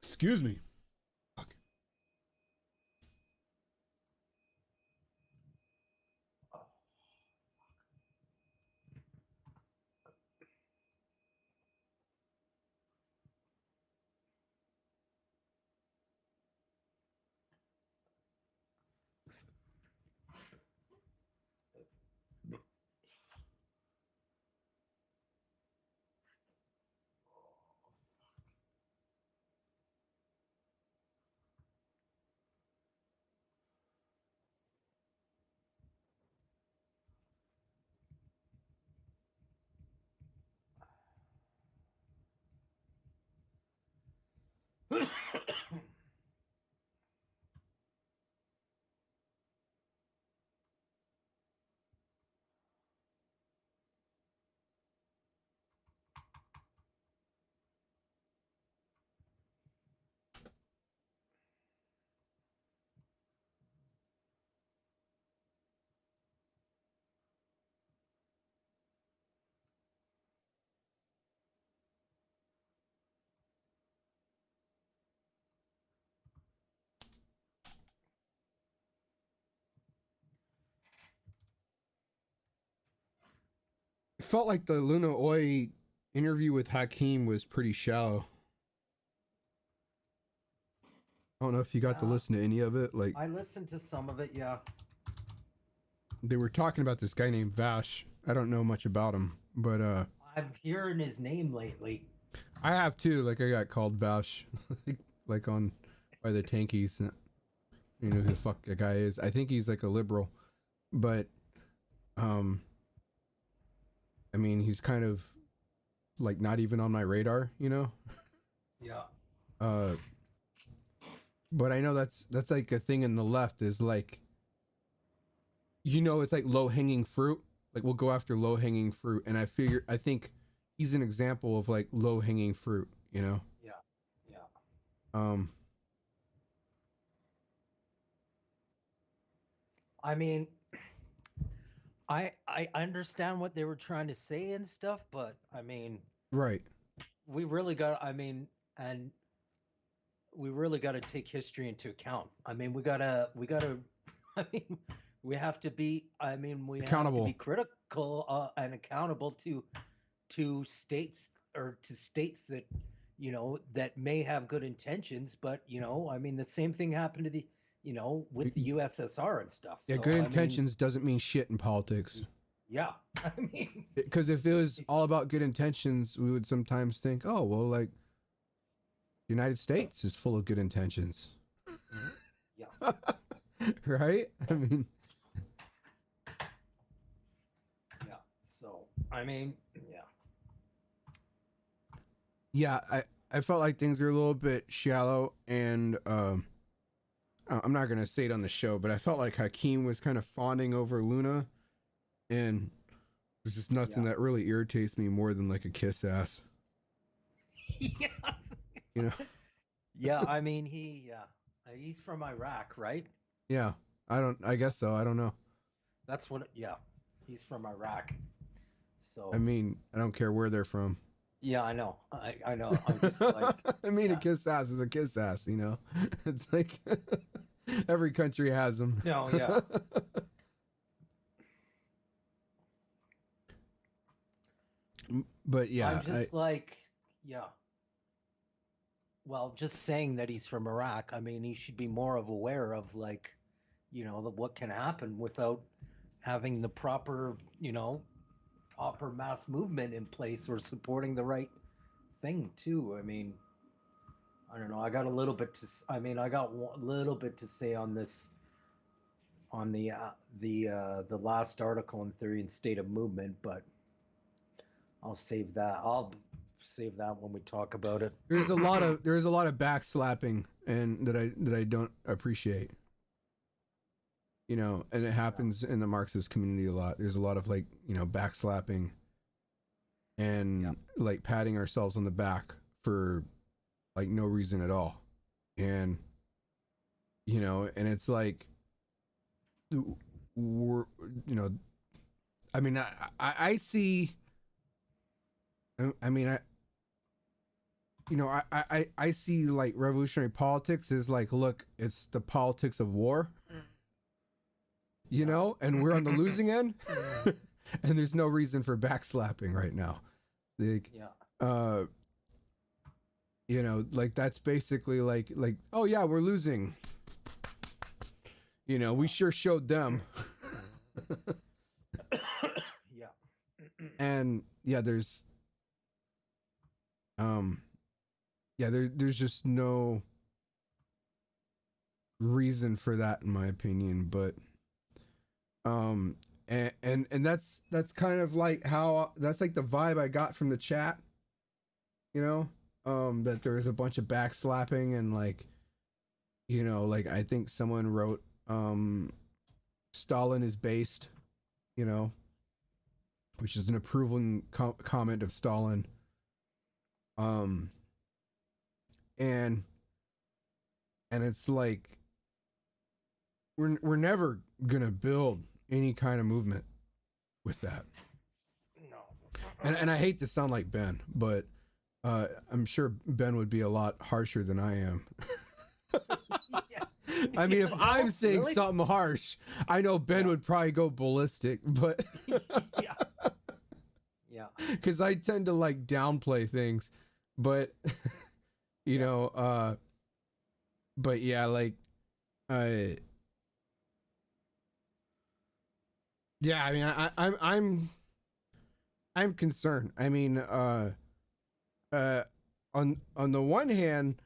Excuse me. Fuck. It felt like the Luna Oi interview with Hakim was pretty shallow. I don't know if you got to listen to any of it. Like, I listened to some of it, yeah. They were talking about this guy named Vash. I don't know much about him, but I'm hearing his name lately. I have too. Like, I got called Vash, like on by the tankies. You know who the fuck the guy is? I think he's like a liberal, but I mean, he's kind of like not even on my radar, you know? Yeah. But I know that's like a thing in the left is like, you know, it's like low hanging fruit. Like we'll go after low hanging fruit, and I think he's an example of like low hanging fruit, you know? Yeah. Yeah. I mean, I understand what they were trying to say and stuff, but I mean, right. We really got to take history into account. I mean, we gotta I mean, we have to be accountable. Have to be critical and accountable to states that, you know, that may have good intentions, but you know, I mean, the same thing happened to the, you know, with the USSR and stuff. Yeah, so, good intentions doesn't mean shit in politics. Yeah, I mean, because if it was all about good intentions, we would sometimes think, oh well, like the United States is full of good intentions. Yeah. Right? I mean, yeah. So, I mean, yeah. Yeah, I felt like things were a little bit shallow, and I'm not gonna say it on the show, but I felt like Hakim was kind of fawning over Luna, and there's just nothing that really irritates me more than like a kiss ass. Yes. You know? Yeah, I mean, he's from Iraq, right? Yeah, I guess so. I don't know. That's what. Yeah, he's from Iraq. So. I mean, I don't care where they're from. Yeah, I know. I know. I'm just like. I mean, a kiss ass is a kiss ass. You know, it's like every country has them. No, yeah. But yeah, I'm just yeah. Well, just saying that he's from Iraq, I mean, he should be more aware of, like, you know, what can happen without having the proper, you know, proper mass movement in place or supporting the right thing too. I mean, I don't know. I got a little bit to. I mean, I got a little bit to say on this, on the last article in Theory and State of Movement, but I'll save that. I'll save that when we talk about it. There's a lot of backslapping and that I don't appreciate. You know, and it happens in the Marxist community a lot. There's a lot of like, you know, backslapping and like patting ourselves on the back for like no reason at all. And you know, and it's like we're, you know, I mean, I see, I mean, you know, I see like revolutionary politics is like, look, it's the politics of war, you know, and we're on the losing end, and there's no reason for backslapping right now. Like, you know, like that's basically like, oh yeah, we're losing. You know, we sure showed them. Yeah. And yeah, there's there's just no reason for that in my opinion, but and that's kind of like how that's like the vibe I got from the chat, you know, that there was a bunch of backslapping and like, you know, like I think someone wrote Stalin is based, you know, which is an approving comment of Stalin. And it's like we're never gonna build any kind of movement with that. No. And I hate to sound like Ben, but I'm sure Ben would be a lot harsher than I am. Yeah. I mean, if No, I'm saying really? something harsh, I know Ben would probably go ballistic, but Yeah. Yeah. because I tend to like downplay things, but you know, but yeah, like, yeah, I mean, I'm concerned. I mean, on the one hand,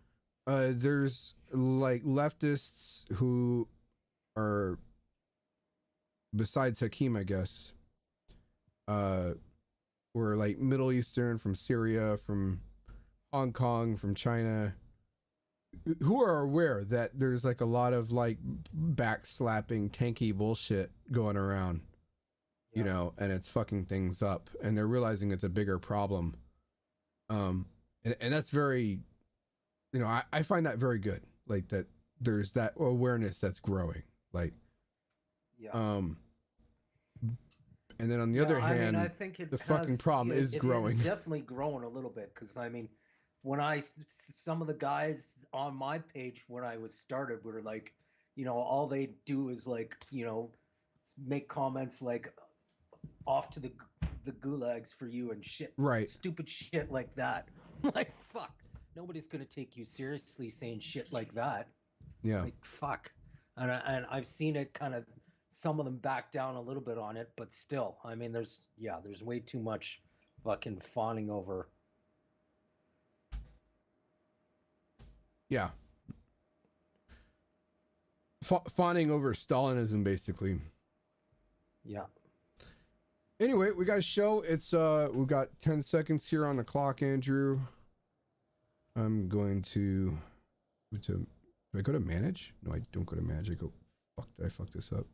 there's like leftists who are, besides Hakim, I guess, were like Middle Eastern, from Syria, from Hong Kong, from China, who are aware that there's like a lot of like backslapping, tanky bullshit going around, you know, and it's fucking things up, and they're realizing it's a bigger problem. And that's very, you know, I find that very good, like that there's that awareness that's growing, like, and then on the other hand, I think the fucking problem is growing. It is definitely growing a little bit, because I mean, when some of the guys on my page when I was started were like, you know, all they do is like, you know, make comments like off to the gulags for you and shit, Right. stupid shit like that. Like, fuck, nobody's gonna take you seriously saying shit like that. Yeah. Like, fuck. And I've seen it kind of, some of them back down a little bit on it, but still, I mean, there's way too much fucking fawning over. Yeah. Fawning over Stalinism, basically. Yeah. Anyway, we got a show. It's we've got 10 seconds here on the clock, Andrew. I'm going to do I go to manage? No, I don't go to manage. I go, fuck, did I fuck this up?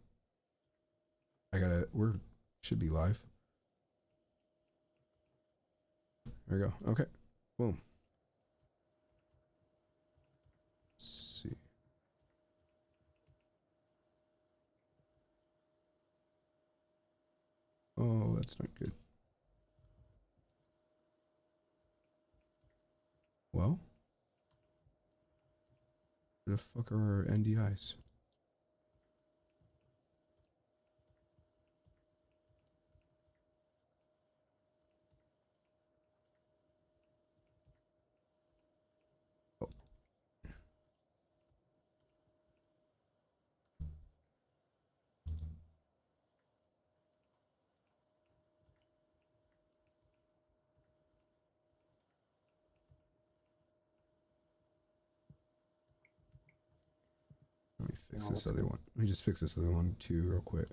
We're should be live. There we go. Okay. Boom. Let's see. Oh, that's not good. Well, where the fuck are our NDIs? Oh. Let me fix this other one. Let me just fix this other one too real quick.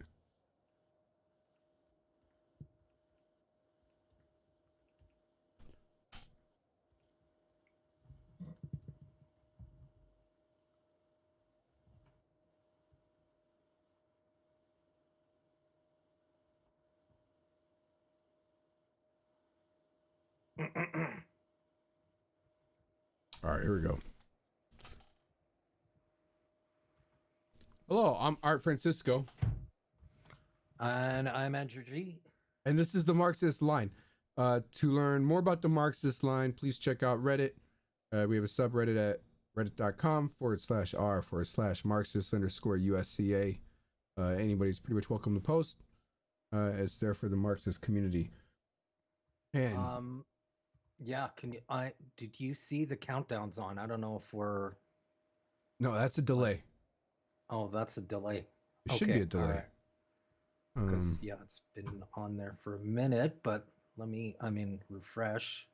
All right, here we go. Hello, I'm Art Francisco. And I'm Andrew G. And this is the Marxist Line. To learn more about the Marxist Line, please check out Reddit. We have a subreddit at reddit.com/r/Marxist_USCA. Anybody's pretty much welcome to post. It's there for the Marxist community. And yeah, did you see the countdowns on? I don't know if we're no, that's a delay. Oh, that's a delay. It should be a delay. Because yeah, it's been on there for a minute, but refresh.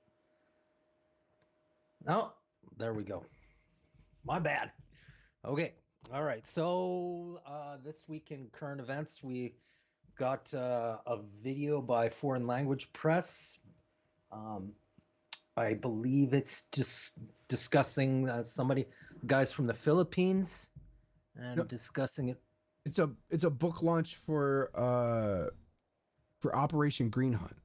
Oh, there we go. My bad. Okay. All right. So this week in current events, we got a video by Foreign Language Press. I believe it's just discussing guys from the Philippines, and discussing it. It's a book launch for Operation Green Hunt,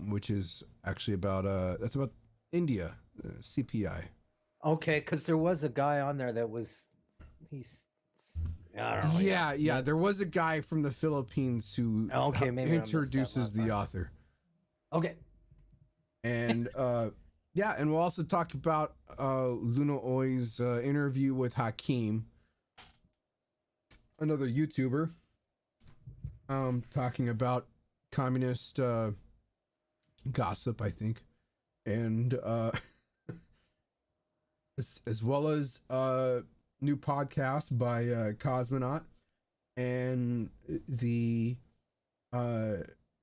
which is actually about that's about India, CPI. Okay, because there was a guy on there that was I don't know. Yeah. There was a guy from the Philippines who introduces the author. Okay. And and we'll also talk about Luna Oi's interview with Hakim, another YouTuber, talking about communist gossip, I think, and as well as new podcast by Cosmonaut, and the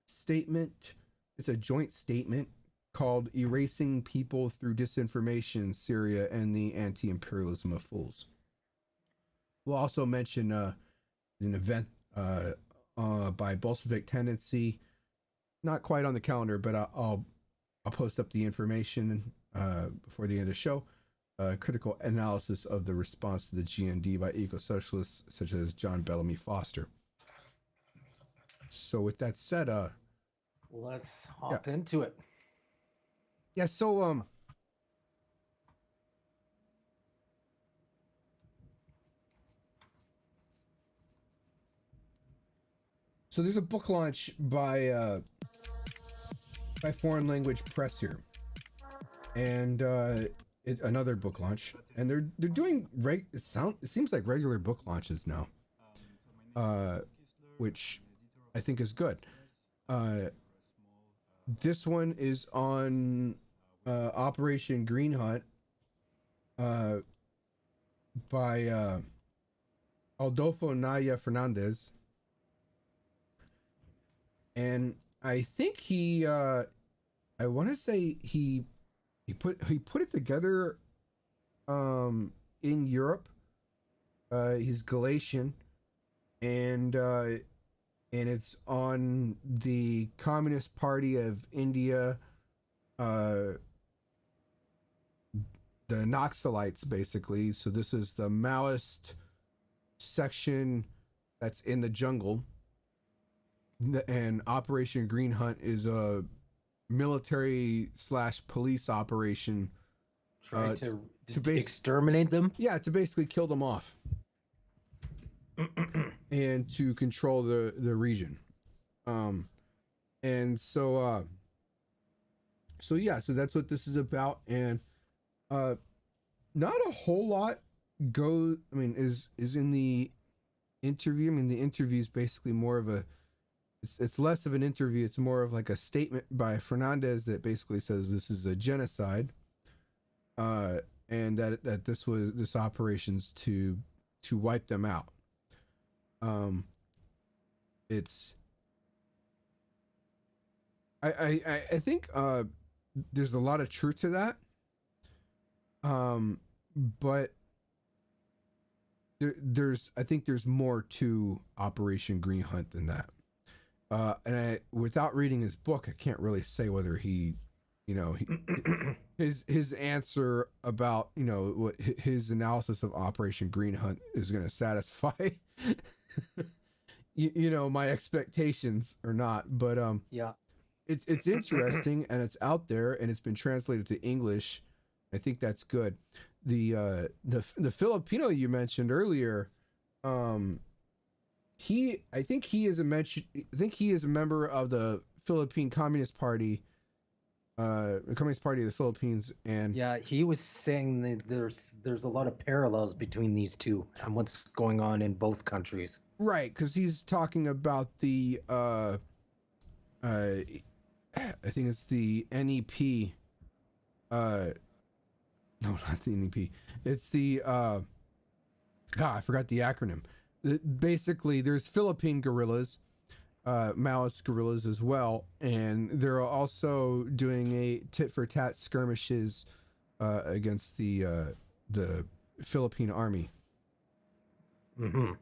statement. It's a joint statement called "Erasing People Through Disinformation: Syria and the Anti-Imperialism of Fools." We'll also mention an event by Bolshevik Tendency, not quite on the calendar, but I'll post up the information before the end of the show. Critical analysis of the response to the GND by eco-socialists such as John Bellamy Foster. So with that said, let's hop into it. Yeah, so there's a book launch by Foreign Language Press here, and another book launch, and they're doing it seems like regular book launches now, which I think is good. This one is on Operation Green Hunt by Adolfo Naya Fernandez, and I think he I want to say he put it together in Europe. He's Galatian, and it's on the Communist Party of India, the Naxalites, basically. So this is the Maoist section that's in the jungle, and Operation Green Hunt is a military/police operation trying to exterminate them. Yeah, to basically kill them off and to control the region. And so that's what this is about. And not a whole lot is in the interview. I mean, the interview is basically more of it's less of an interview. It's more of like a statement by Fernandez that basically says this is a genocide, and that this operation's to wipe them out. I think there's a lot of truth to that, but I think there's more to Operation Green Hunt than that. And without reading his book, I can't really say whether his answer about what his analysis of Operation Green Hunt is going to satisfy my expectations or not. But it's interesting, and it's out there, and it's been translated to English. I think that's good. The Filipino you mentioned earlier, I think he is a member of the Philippine Communist Party, the Communist Party of the Philippines, and Yeah, he was saying that there's a lot of parallels between these two and what's going on in both countries. right, because he's talking about the I think it's the NEP. No, not the NEP. It's the I forgot the acronym. Basically, there's Philippine guerrillas, Maoist guerrillas as well, and they're also doing a tit for tat skirmishes against the Philippine army. Mm-hmm.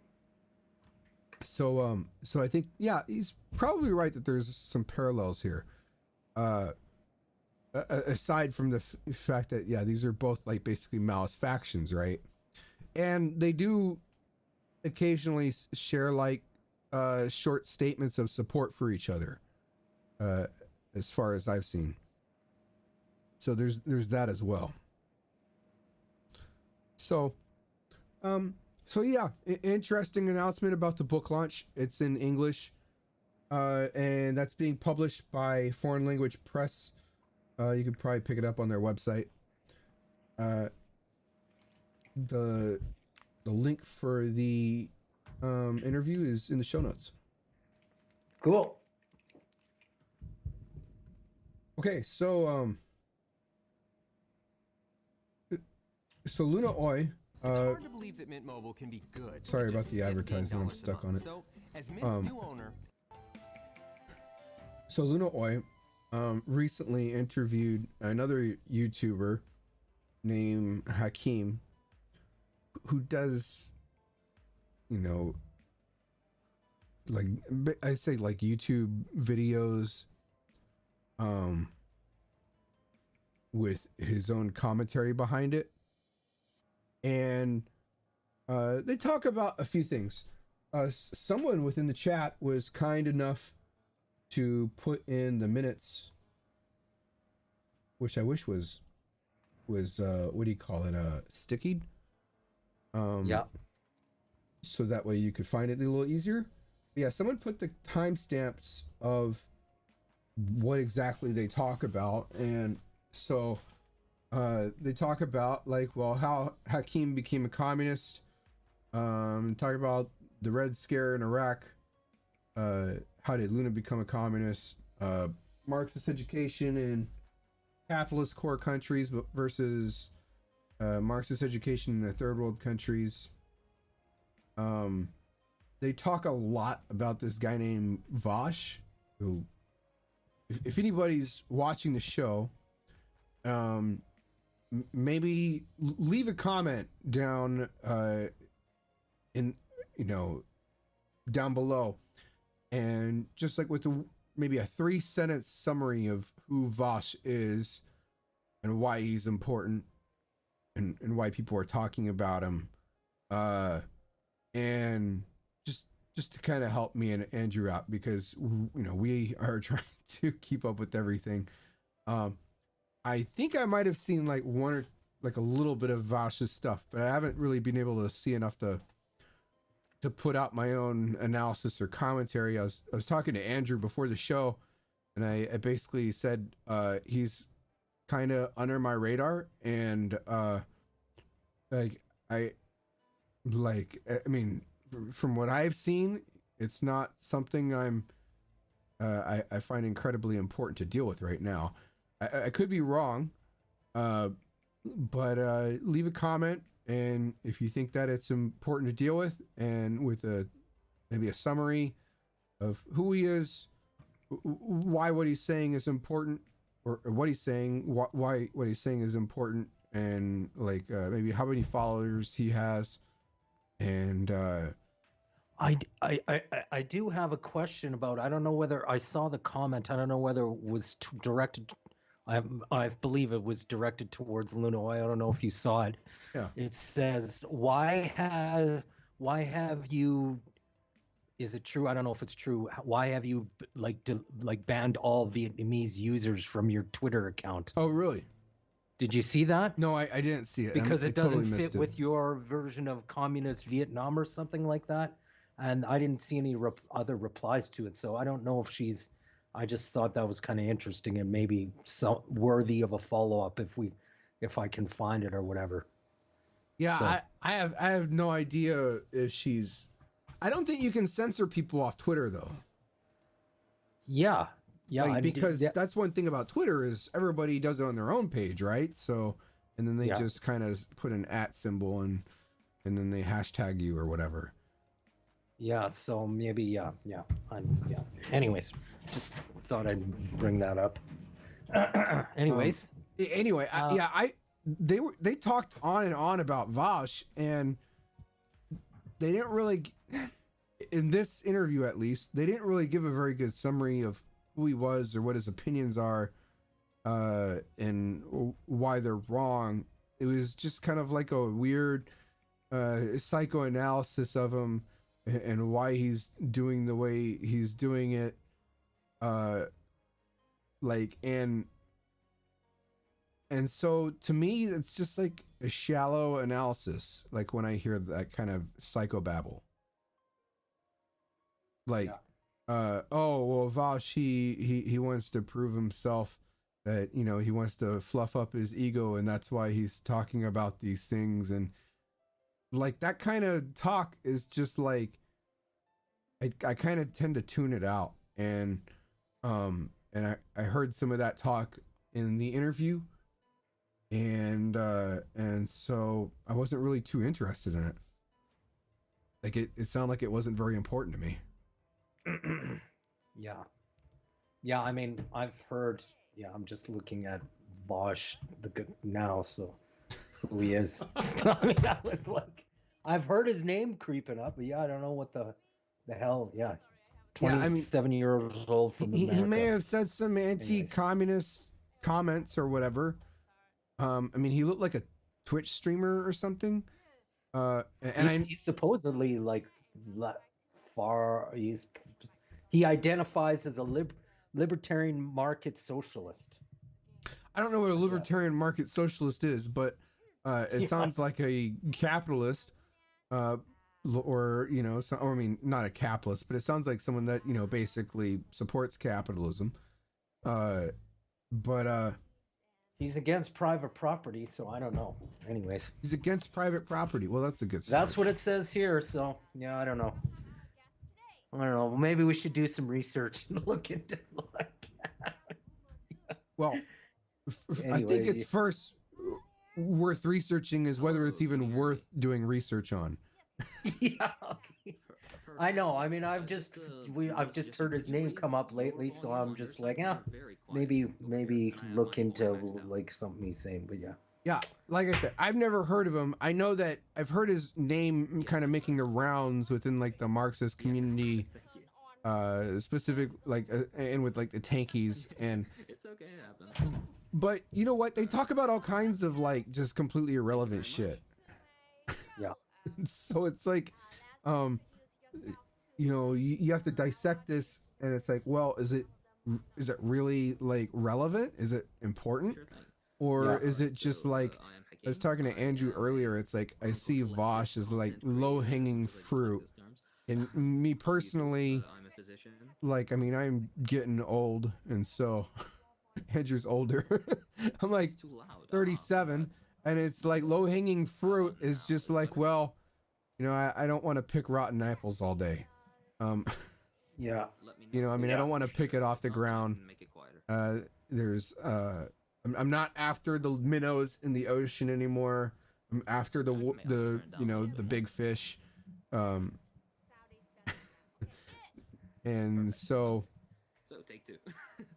So I think, yeah, he's probably right that there's some parallels here. Aside from the fact that, yeah, these are both like basically Maoist factions, right? And they do occasionally share like short statements of support for each other, as far as I've seen. So there's that as well. So yeah, interesting announcement about the book launch. It's in English, and that's being published by Foreign Language Press. You can probably pick it up on their website. The link for the interview is in the show notes. Cool. Okay, so Luna Oi. It's hard to believe that Mint Mobile can be good. Sorry about the advertisement. I'm stuck on it. So, as Mint's new owner, so Luna Oi recently interviewed another YouTuber named Hakim, who does, you know, like I say, like YouTube videos, with his own commentary behind it, and they talk about a few things. Someone within the chat was kind enough to put in the minutes, which I wish was what do you call it, stickied, Yeah. so that way you could find it a little easier. Yeah, someone put the timestamps of what exactly they talk about, and so they talk about, like, well, how Hakim became a communist, talk about the Red Scare in Iraq, how did Luna become a communist, Marxist education in capitalist core countries versus Marxist education in the third world countries. They talk a lot about this guy named Vosh, who, if anybody's watching the show, maybe leave a comment down in, you know, down below, and just like with maybe a 3-sentence summary of who Vosh is and why he's important, and why people are talking about him, and just to kind of help me and Andrew out, because, you know, we are trying to keep up with everything. I think I might have seen like one or like a little bit of Vosh's stuff, but I haven't really been able to see enough to put out my own analysis or commentary. I was talking to Andrew before the show, and I basically said he's kind of under my radar, and I mean, from what I've seen, it's not something I find incredibly important to deal with right now. I could be wrong, but leave a comment, and if you think that it's important to deal with, and with maybe a summary of who he is, why what he's saying is important, or what he's saying, why what he's saying is important, and like maybe how many followers he has, and I do have a question about, I don't know whether I saw the comment. I don't know whether it was directed. I believe it was directed towards Luna. I don't know if you saw it. Yeah. It says, why have you, is it true? I don't know if it's true. Why have you banned all Vietnamese users from your Twitter account? Oh, really? Did you see that? No, I didn't see it. Because it doesn't totally fit with your version of communist Vietnam or something like that. And I didn't see any other replies to it. So I don't know if she's I just thought that was kind of interesting and maybe so worthy of a follow-up if I can find it or whatever. Yeah, So, I have no idea if she's. I don't think you can censor people off Twitter though. yeah. Yeah, Like, because yeah, that's one thing about Twitter is everybody does it on their own page, right? So, and then they Yeah. just kind of put an @ symbol and then they hashtag you or whatever. yeah, so maybe yeah. Anyways, just thought I'd bring that up. Anyways, Anyway, they talked on and on about Vosh, and they didn't really, in this interview at least, they didn't really give a very good summary of who he was or what his opinions are, and why they're wrong. It was just kind of like a weird psychoanalysis of him and why he's doing the way he's doing it, and so to me it's just like a shallow analysis, like when I hear that kind of psychobabble, like oh well, Vosh, he wants to prove himself, that he wants to fluff up his ego, and that's why he's talking about these things. And like that kind of talk is just like, I kind of tend to tune it out. And I heard some of that talk in the interview, and so I wasn't really too interested in it. Like it sounded like it wasn't very important to me. yeah. I mean, I've heard. Yeah, I'm just looking at Vosh now, so who he is. I mean, I was like, I've heard his name creeping up, but yeah, I don't know what the hell. Yeah, 27 years old from America. He may have said some anti-communist comments or whatever. I mean, he looked like a Twitch streamer or something. And he's supposedly like he identifies as a libertarian market socialist. I don't know what a libertarian market socialist is, but it sounds like a capitalist, or I mean, not a capitalist, but it sounds like someone that basically supports capitalism. But he's against private property, so I don't know. Anyways, he's against private property. Well, that's a good start. That's what it says here. So yeah, I don't know. Maybe we should do some research and look into Well, I think it's first worth researching is whether it's even worth doing research on. Yeah, okay. I know. I mean, I've just heard his name come up lately, so I'm just like, maybe look into like something he's saying. But yeah, like I said, I've never heard of him. I know that I've heard his name kind of making the rounds within like the Marxist community, specific and with like the tankies, and it's okay, it happens. But you know what? They talk about all kinds of like just completely irrelevant shit. Yeah. So it's like, you have to dissect this, and it's like, well, is it really like relevant? Is it important? Sure thing. Or is it just like, I was talking to Andrew earlier, it's like, I see Vosh as like low-hanging fruit. And me personally, like, I mean, I'm getting old, and so Andrew's older. I'm like 37, and it's like low-hanging fruit is just like, well, I don't want to pick rotten apples all day. Yeah. I mean, I don't want to pick it off the ground. There's I'm not after the minnows in the ocean anymore. I'm after the big fish. And so take two.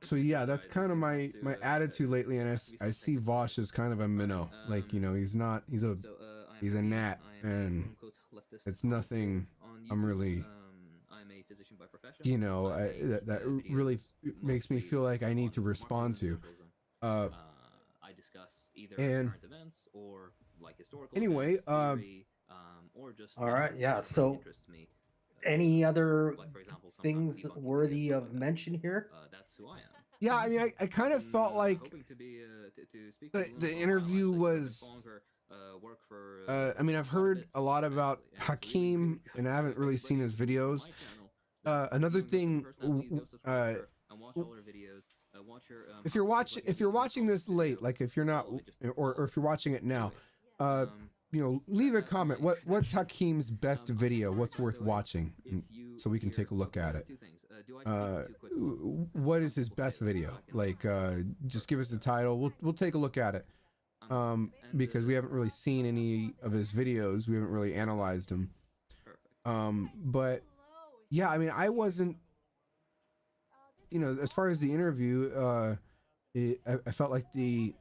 So yeah, that's kind of my attitude lately, and I see Vosh as kind of a minnow. Like, he's a gnat, and it's nothing I'm really, that really makes me feel like I need to respond to. I discuss either and current events or like historical anyway, events, theory, or just all right, yeah. So any other things worthy of mention here? That's who I am. Yeah, I mean, I kind of felt like the interview was. I mean, I've heard a lot about Hakim, and I haven't really seen his videos. Another thing, watch older videos. Watch your. If you're watching this late, like if you're not, or if you're watching it now, leave a comment. What's Hakim's best video? What's worth watching, so we can take a look at it. Two things. What is his best video? Like, just give us the title. We'll take a look at it. Because we haven't really seen any of his videos. We haven't really analyzed them. But yeah, I mean, I wasn't, as far as the interview, I felt like it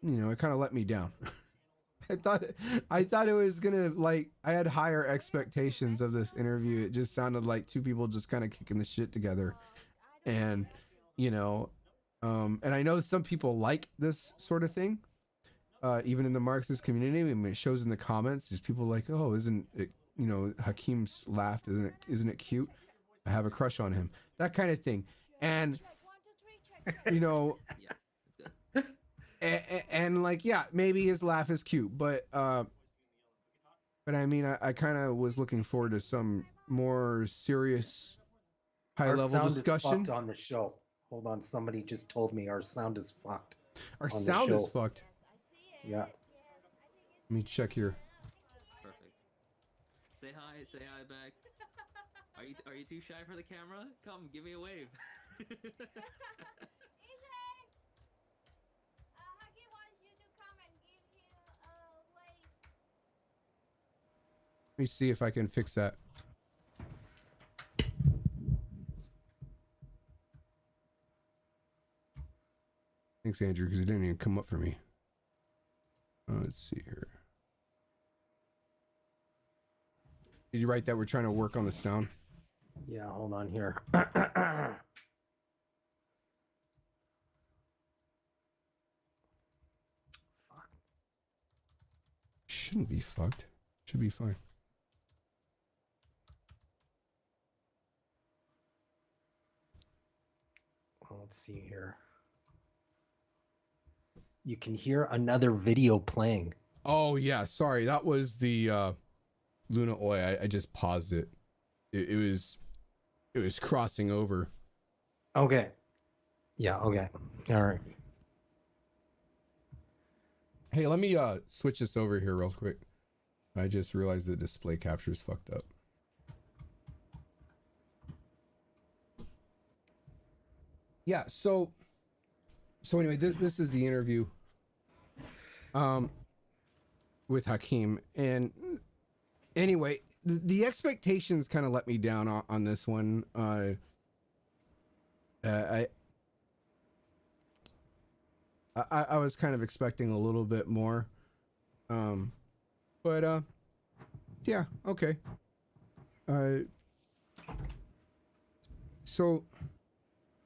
kind of let me down. I thought it was gonna, I had higher expectations of this interview. It just sounded like two people just kind of kicking the shit together, and and I know some people like this sort of thing, even in the Marxist community. I mean, it shows in the comments. There's people like, oh, isn't it, Hakim's laughed, isn't it cute? I have a crush on him, that kind of thing. And and like, yeah, maybe his laugh is cute, but I mean, I kind of was looking forward to some more serious, high-level discussion. Is fucked on the show. Hold on, somebody just told me our sound is fucked. Our sound is fucked. Yeah. Let me check here. Perfect. Say hi back. Are you too shy for the camera? Come, give me a wave. Let me see if I can fix that. Thanks, Andrew, because it didn't even come up for me. Let's see here. Did you write that we're trying to work on the sound? Yeah, hold on here. Shouldn't be fucked. Should be fine. Let's see here. You can hear another video playing. Oh yeah, sorry. That was the Luna Oi. I just paused it. It was crossing over. Okay. Yeah, okay. All right. Hey, let me switch this over here real quick. I just realized the display capture is fucked up. Yeah, so anyway, this is the interview with Hakim, and anyway, the expectations kind of let me down on this one. I was kind of expecting a little bit more, but yeah, okay. So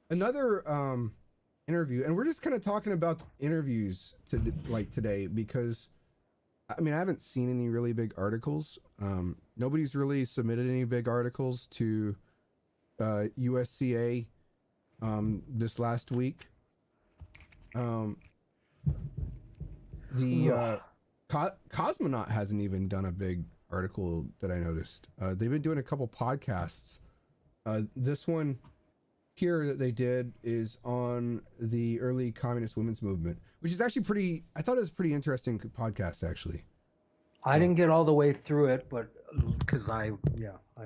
another interview, and we're just kind of talking about interviews today, because I mean, I haven't seen any really big articles. Nobody's really submitted any big articles to USCA this last week. The Cosmonaut hasn't even done a big article that I noticed. They've been doing a couple podcasts. This one here that they did is on the early communist women's movement, which is actually I thought it was a pretty interesting podcast, actually. I didn't get all the way through it, but because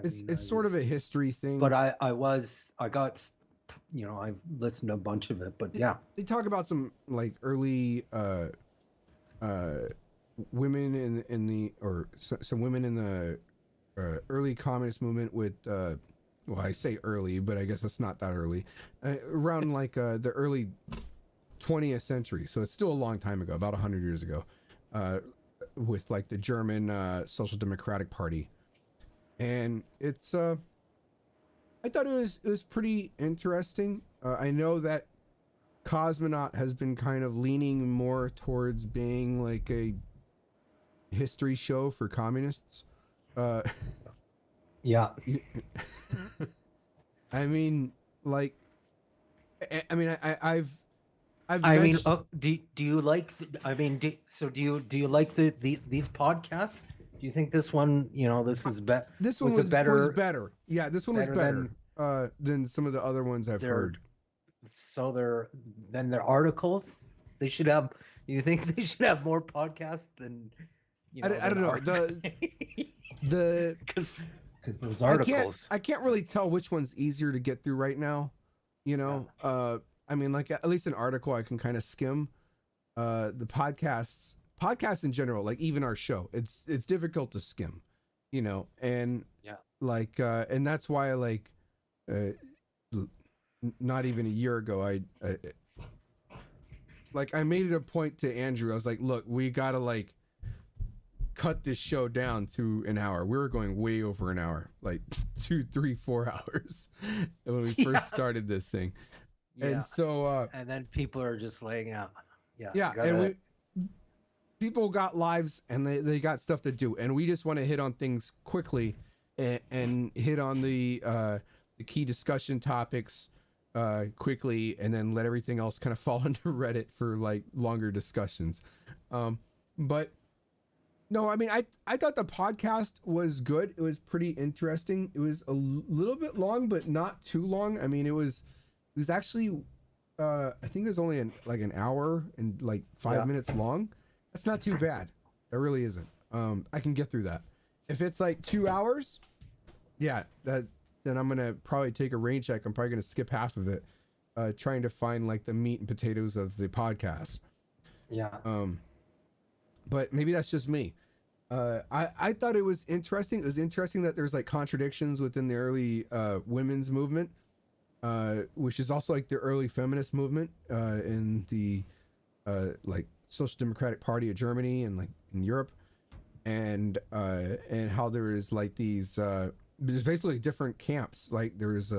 it's sort of a history thing. But I've listened to a bunch of it, but yeah. They talk about some like early women some women in the early communist movement with well, I say early, but I guess it's not that early. Around like the early 20th century, so it's still a long time ago, about 100 years ago, with like the German Social Democratic Party, and it's I thought it was pretty interesting. I know that Cosmonaut has been kind of leaning more towards being like a history show for communists. Yeah. I mean, like, I've do you like? Do you like these podcasts? Do you think this one, this is better? This one was better. Yeah, this one was better. than some of the other ones I've They're heard. so their articles. They should have. You think they should have more podcasts than I don't know the because those articles. I can't really tell which one's easier to get through right now. You know, I mean, like at least an article I can kind of skim. The podcasts in general, like even our show, it's difficult to skim. You know, and like and that's why like not even a year ago I made it a point to Andrew. I was like, look, we gotta like cut this show down to an hour. We were going way over an hour, like 2, 3, 4 hours when we first started this thing. And so and then people are just laying out. And people got lives and they got stuff to do, and we just want to hit on things quickly and hit on the key discussion topics quickly, and then let everything else kind of fall into Reddit for like longer discussions. But no, I mean, I thought the podcast was good. It was pretty interesting. It was a little bit long, but not too long. I mean, it was actually I think it was only an hour and like 5 minutes long. That's not too bad. That really isn't. I can get through that. If it's like 2 hours, then I'm gonna probably take a rain check. I'm probably gonna skip half of it, trying to find like the meat and potatoes of the podcast. But maybe that's just me. I thought it was interesting. It was interesting that there's like contradictions within the early women's movement, which is also like the early feminist movement in the like Social Democratic Party of Germany and like in Europe, and how there is like these there's basically different camps. Like there was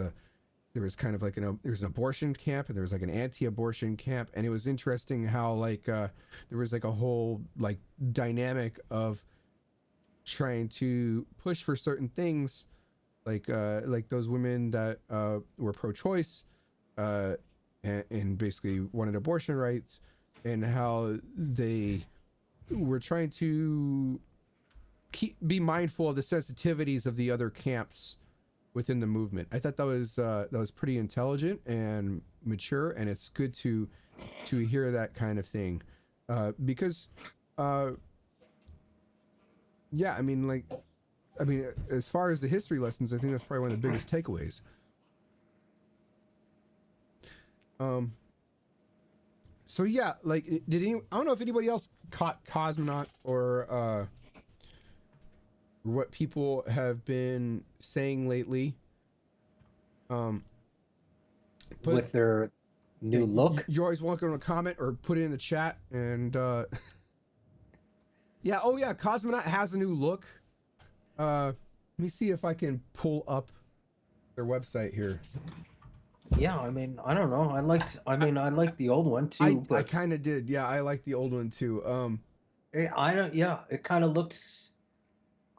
kind of like there's an abortion camp, and there was like an anti-abortion camp, and it was interesting how like there was like a whole like dynamic of trying to push for certain things, like those women that were pro-choice and basically wanted abortion rights, and how they were trying to be mindful of the sensitivities of the other camps within the movement. I thought that was pretty intelligent and mature, and it's good to hear that kind of thing, because I mean, as far as the history lessons, I think that's probably one of the biggest takeaways. So yeah, like I don't know if anybody else caught Cosmonaut or what people have been saying lately. But with their new look. You're always welcome to comment or put it in the chat. And Cosmonaut has a new look. Let me see if I can pull up their website here. Yeah, I mean, I don't know. I liked the old one too. I kind of did. Yeah, I like the old one too. It kind of looked.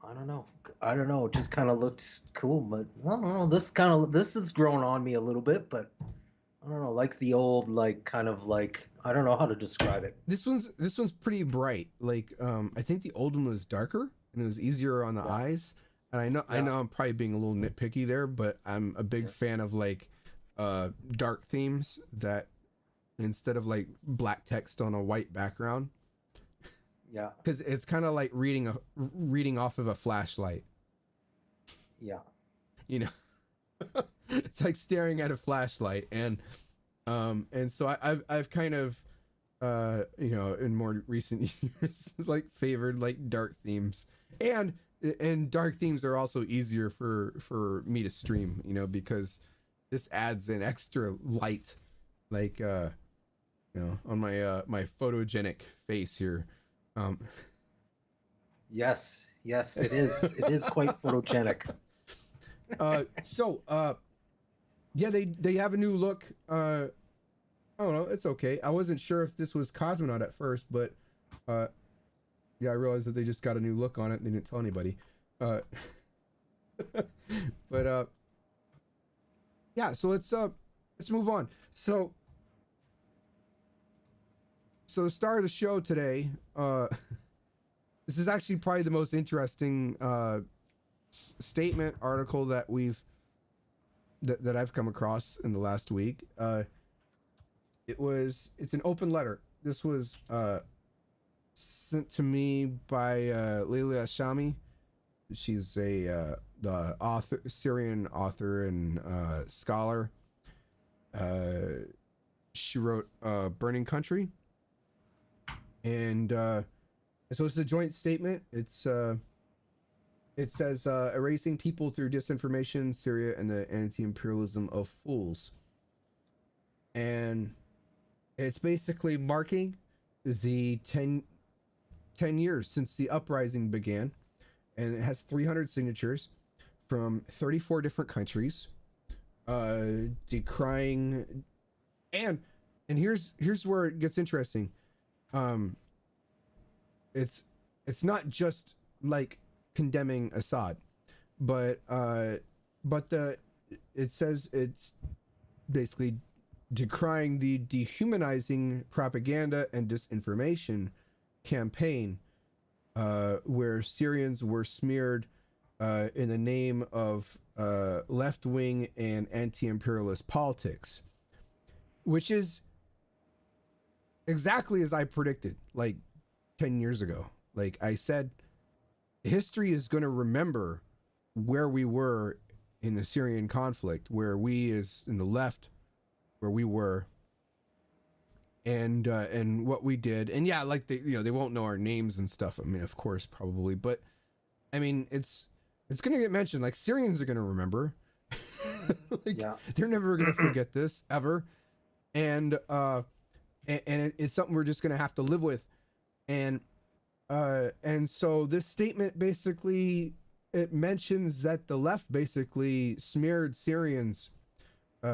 I don't know. It just kind of looked cool, but I don't know. This has grown on me a little bit, but I don't know. Like the old, like kind of like I don't know how to describe it. This one's pretty bright. Like I think the old one was darker and it was easier on the eyes. And I know I'm probably being a little nitpicky there, but I'm a big fan of like dark themes that instead of like black text on a white background. Yeah. Because it's kind of like reading off of a flashlight. Yeah. You know, it's like staring at a flashlight, and so I've kind of in more recent years like favored like dark themes, and dark themes are also easier for me to stream, because this adds an extra light, like on my my photogenic face here. Yes, it is. It is quite photogenic. They have a new look. I don't know. It's okay. I wasn't sure if this was Cosmonaut at first, but I realized that they just got a new look on it and they didn't tell anybody. So let's move on. So the star of the show today, this is actually probably the most interesting statement article that we've that I've come across in the last week. It's an open letter. This was sent to me by Leila Shami. She's the Syrian author and scholar. She wrote Burning Country. And so it's a joint statement. It says erasing people through disinformation, Syria and the anti-imperialism of fools. And it's basically marking the 10 years since the uprising began. And it has 300 signatures from 34 different countries, decrying, and here's where it gets interesting. It's not just like condemning Assad, but it says it's basically decrying the dehumanizing propaganda and disinformation campaign where Syrians were smeared in the name of left-wing and anti-imperialist politics, which is exactly as I predicted like 10 years ago. Like I said, history is going to remember where we were in the Syrian conflict, where we as in the left, where we were, and what we did. And yeah, like they won't know our names and stuff. I mean, of course, probably, but I mean, it's going to get mentioned. Like Syrians are going to remember. Like, yeah. They're never going to forget this ever. And it's something we're just going to have to live with. And so this statement basically, it mentions that the left basically smeared Syrians,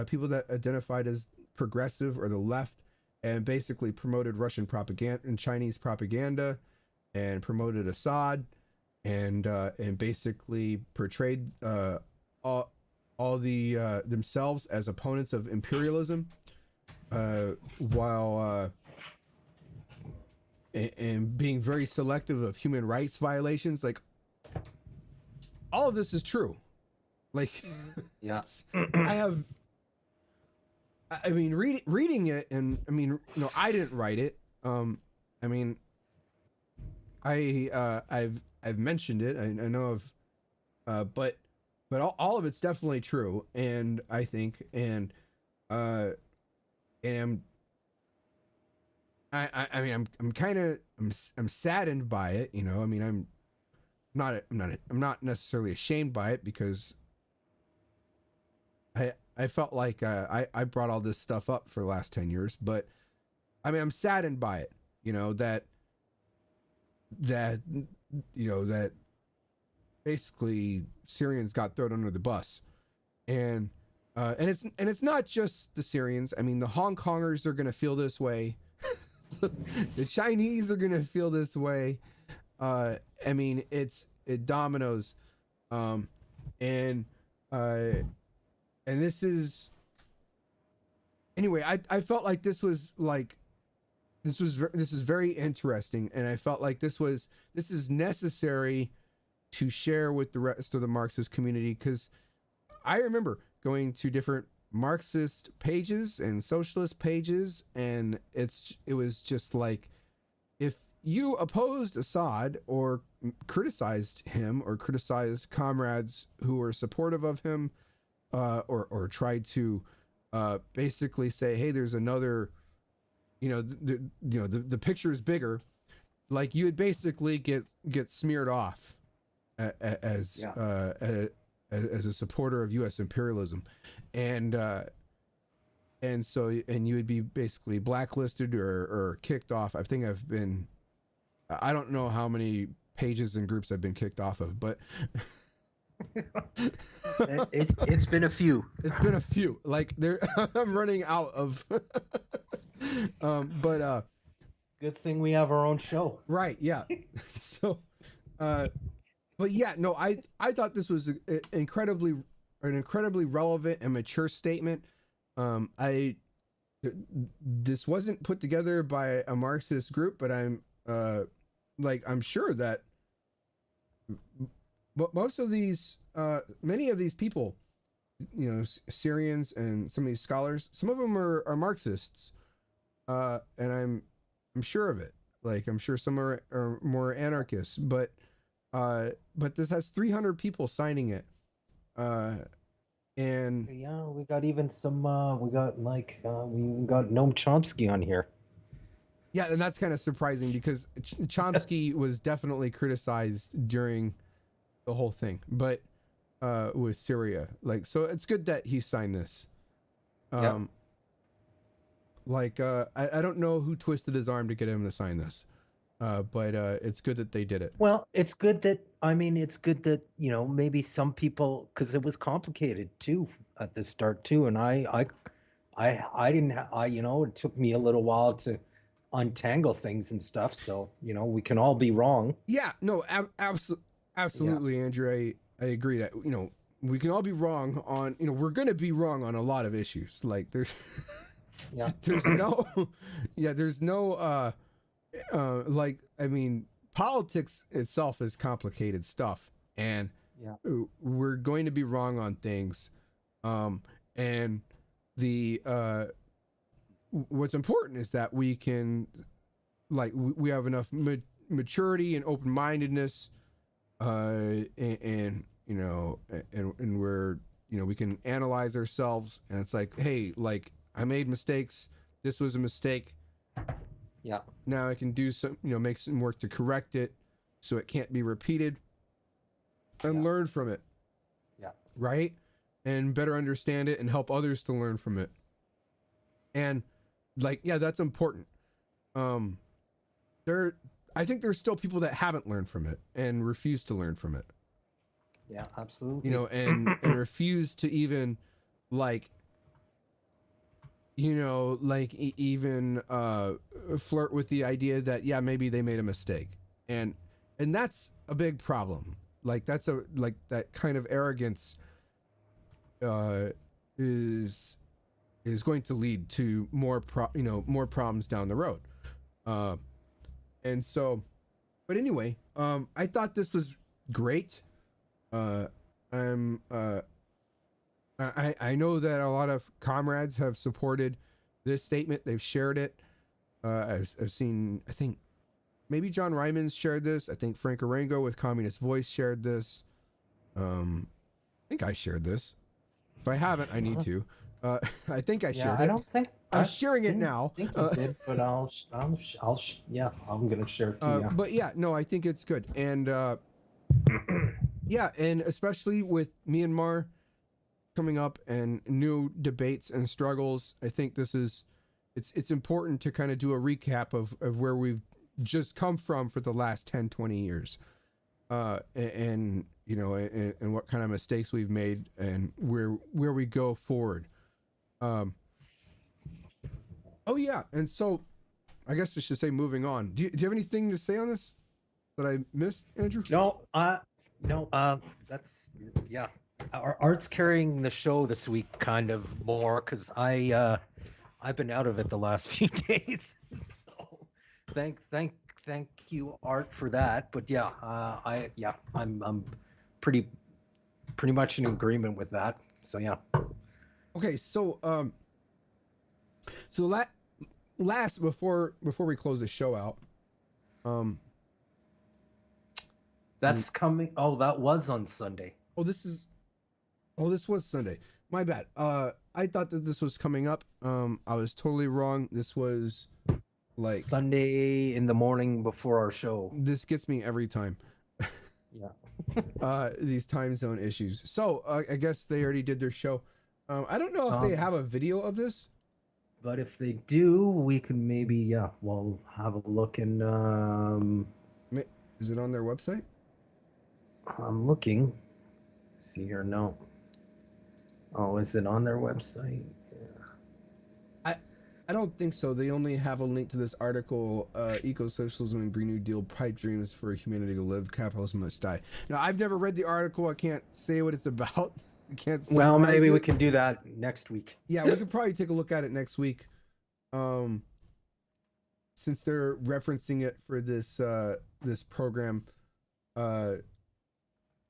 people that identified as progressive or the left, and basically promoted Russian propaganda and Chinese propaganda, and promoted Assad, and basically portrayed all the themselves as opponents of imperialism, while and being very selective of human rights violations. Like all of this is true. Like yeah, I mean, reading it, and I mean, I didn't write it. I mean, I've mentioned it. I know of, but all of it's definitely true. And I think, and I mean, I'm kind of, I'm saddened by it. I mean, I'm not necessarily ashamed by it, because I felt like I brought all this stuff up for the last 10 years, but I mean, I'm saddened by it, that basically Syrians got thrown under the bus, and it's not just the Syrians. I mean, the Hong Kongers are going to feel this way. The Chinese are going to feel this way. I mean, it dominoes, and this is, anyway, I felt like this is very interesting, and I felt like this is necessary to share with the rest of the Marxist community, because I remember going to different Marxist pages and socialist pages, and it was just like, if you opposed Assad or criticized him or criticized comrades who were supportive of him, or tried to basically say, hey, there's another, the picture is bigger, like you would basically get smeared off as a supporter of U.S. imperialism, and so you would be basically blacklisted or kicked off. I think I don't know how many pages and groups I've been kicked off of, but it's been a few. It's been a few. Like I'm running out of. But good thing we have our own show. Right. Yeah. So, but yeah, no, I thought this was an incredibly relevant and mature statement. This wasn't put together by a Marxist group, but I'm sure that most of these, many of these people Syrians and some of these scholars, some of them are Marxists, and I'm sure of it. Like I'm sure some are more anarchists, but this has 300 people signing it, and Yeah, we got even some. We got we even got Noam Chomsky on here. yeah, and that's kind of surprising because Chomsky was definitely criticized during the whole thing, but with Syria, like, so it's good that he signed this. Yep. I don't know who twisted his arm to get him to sign this, but it's good that they did it. Well, it's good that it's good that maybe some people, because it was complicated too at the start too, and I didn't it took me a little while to untangle things and stuff. So we can all be wrong. Yeah, no, absolutely, Andrew. I agree that we can all be wrong on we're gonna be wrong on a lot of issues. Like there's Yeah. there's no like, I mean, politics itself is complicated stuff, and Yeah. we're going to be wrong on things, and the what's important is that we can, like, we have enough maturity and open-mindedness, and we're we can analyze ourselves, and it's like, hey, like, I made mistakes, this was a mistake, Yeah. now I can do some, make some work to correct it so it can't be repeated, and learn from it. Yeah. Right? And better understand it and help others to learn from it. And like, yeah, that's important. I think there's still people that haven't learned from it and refuse to learn from it. Yeah, absolutely. And refuse to even like, even flirt with the idea that, yeah, maybe they made a mistake. And that's a big problem. Like, that's that kind of arrogance is going to lead to more problems down the road. And so, but anyway, I thought this was great. I know that a lot of comrades have supported this statement. They've shared it. I've seen, I think maybe John Ryman's shared this. I think Frank Arango with Communist Voice shared this. I think I shared this. If I haven't, I need to. I think I shared it. I don't think I'm sharing it now. I think you did, but I'm gonna share it too. But yeah, no, I think it's good, and yeah, and especially with Myanmar coming up and new debates and struggles, I think this is it's important to kind of do a recap of where we've just come from for the last 10, 20 years, and what kind of mistakes we've made and where we go forward. Oh yeah, and so I guess I should say, moving on. Do you have anything to say on this that I missed, Andrew? No, that's Art's carrying the show this week, kind of more, because I've been out of it the last few days. So thank you, Art, for that. But yeah, I'm pretty much in agreement with that. So yeah. Okay, so last before we close the show out, that's coming. Oh, that was on Sunday. This was Sunday. My bad. I thought that this was coming up. I was totally wrong. This was like Sunday in the morning before our show. This gets me every time. Yeah. These time zone issues. So I guess they already did their show. I don't know if they have a video of this. But if they do, we can maybe, we'll have a look and... Is it on their website? I'm looking. See here, no. Oh, is it on their website? Yeah. I don't think so. They only have a link to this article, Eco-Socialism and Green New Deal, Pipe Dreams for Humanity to Live, Capitalism Must Die. Now, I've never read the article. I can't say what it's about. I can't. Well, maybe we can do that next week. Yeah, we could probably take a look at it next week. Since they're referencing it for this this program.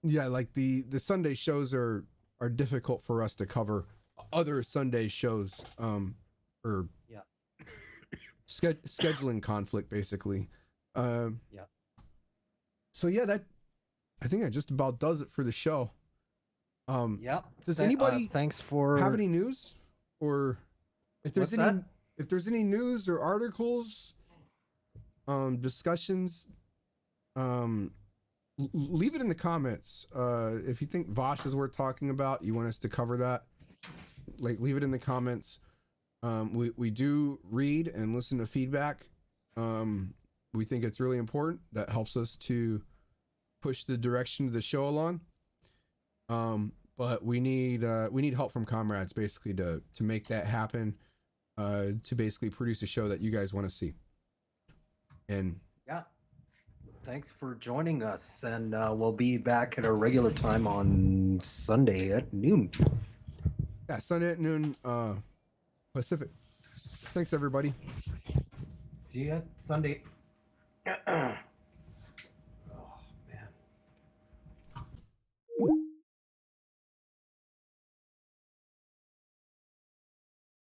Yeah, like the Sunday shows are are difficult for us to cover other Sunday shows, or Yeah. scheduling conflict, basically. Yeah. So yeah, I think that just about does it for the show. Yep. Does anybody thanks for have any news, or if there's What's any that? if there's any news or articles, discussions, leave it in the comments. If you think Vosh is worth talking about, you want us to cover that, like, leave it in the comments. We do read and listen to feedback. We think it's really important. That helps us to push the direction of the show along. But we need help from comrades, basically, to make that happen, to basically produce a show that you guys want to see. And Yeah. Thanks for joining us, and we'll be back at our regular time on Sunday at noon. yeah, Sunday at noon, Pacific. Thanks, everybody. See ya Sunday.